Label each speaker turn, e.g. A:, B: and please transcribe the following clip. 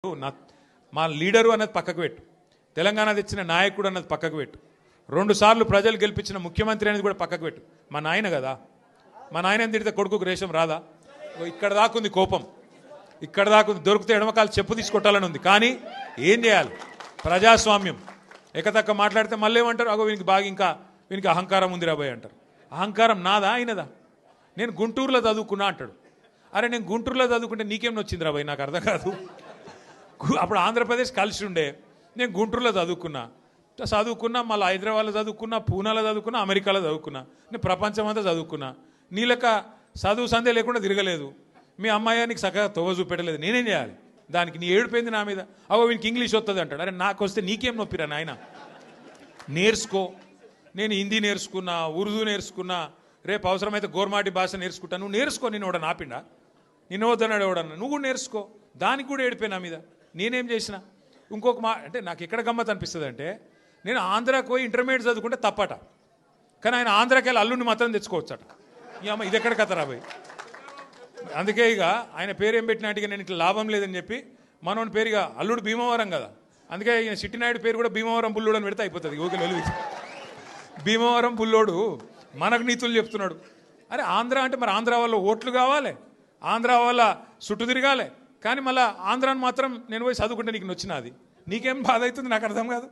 A: మా లీడరు అన్నది పక్కకు పెట్టు, తెలంగాణ తెచ్చిన నాయకుడు అన్నది పక్కకు పెట్టు, 2 సార్లు ప్రజలు గెలిపించిన ముఖ్యమంత్రి అనేది కూడా పక్కకు పెట్టు. మా నాయన కదా, మా నాయన తిడితే కొడుకుకు రేషం రాదా? ఇక్కడ దాకుంది కోపం, ఇక్కడ దాకుంది. దొరికితే ఎడమకాలు చెప్పు తీసుకొట్టాలని ఉంది. కానీ ఏం చేయాలి? ప్రజాస్వామ్యం. ఎకతక్క మాట్లాడితే మళ్ళీ ఏమంటారు? అగో వీనికి బాగా ఇంకా వీనికి అహంకారం ఉంది రాబోయ్ అంటారు. అహంకారం నాదా అయినదా? నేను గుంటూరులో చదువుకున్నా అంటాడు. అరే నేను గుంటూరులో చదువుకుంటే నీకేం వచ్చింది రాబోయ్? నాకు అర్థం కాదు. అప్పుడు ఆంధ్రప్రదేశ్ కలిసి ఉండే, నేను గుంటూరులో చదువుకున్నా, మళ్ళీ హైదరాబాద్లో చదువుకున్నా, పూనాలో చదువుకున్నా, అమెరికాలో చదువుకున్నా, నేను ప్రపంచం అంతా చదువుకున్నా. నీ లెక్క చదువు సందే లేకుండా తిరగలేదు. మీ అమ్మాయి నీకు చక్కగా తొవ్వ చూపెట్టలేదు. నేనేం చేయాలి దానికి? నీ ఏడిపోయింది నా మీద. అవో వీనికి ఇంగ్లీష్ వస్తుంది అంటాడు. అరే నాకు వస్తే నీకేం నొప్పిరా నాయన? నేర్చుకో. నేను హిందీ నేర్చుకున్నా, ఉర్దూ నేర్చుకున్నా, రేపు అవసరమైతే గోర్మాటి భాష నేర్చుకుంటా. నువ్వు నేర్చుకో. నేను ఎవడ నాపిండా? నిన్ను వద్దన్నాడు ఎవడన్నా? నువ్వు కూడా నేర్చుకో. దానికి కూడా ఏడిపోయి నా మీద. నేనేం చేసిన? ఇంకొక అంటే నాకు ఎక్కడ గమ్మత్ అనిపిస్తుంది అంటే, నేను ఆంధ్రాకి పోయి ఇంటర్మీడియట్ చదువుకుంటే తప్పట, కానీ ఆయన ఆంధ్రాకి వెళ్ళి అల్లుడిని మాత్రం తెచ్చుకోవచ్చట. ఈ అమ్మ ఇది ఎక్కడ కథ రాబోయ్? అందుకే ఇక ఆయన పేరు ఏం పెట్టినట్టుగా నేను ఇట్లా లాభం లేదని చెప్పి మనోని పేరుగా అల్లుడు భీమవరం కదా, అందుకే ఈయన చిట్టినాయుడు పేరు కూడా భీమవరం బుల్లోడు అని పెడితే అయిపోతుంది. ఓకే వెలుగు భీమవరం బుల్లోడు మనకు నీతులు చెప్తున్నాడు. అరే ఆంధ్ర అంటే మరి ఆంధ్ర వల్ల ఓట్లు కావాలి, ఆంధ్ర వల్ల చుట్టూ తిరగాలి, కానీ మళ్ళీ ఆంధ్రాని మాత్రం నేను పోయి చదువుకుంటే నీకు నచ్చినది. నీకేం బాధ అవుతుంది? నాకు అర్థం కాదు.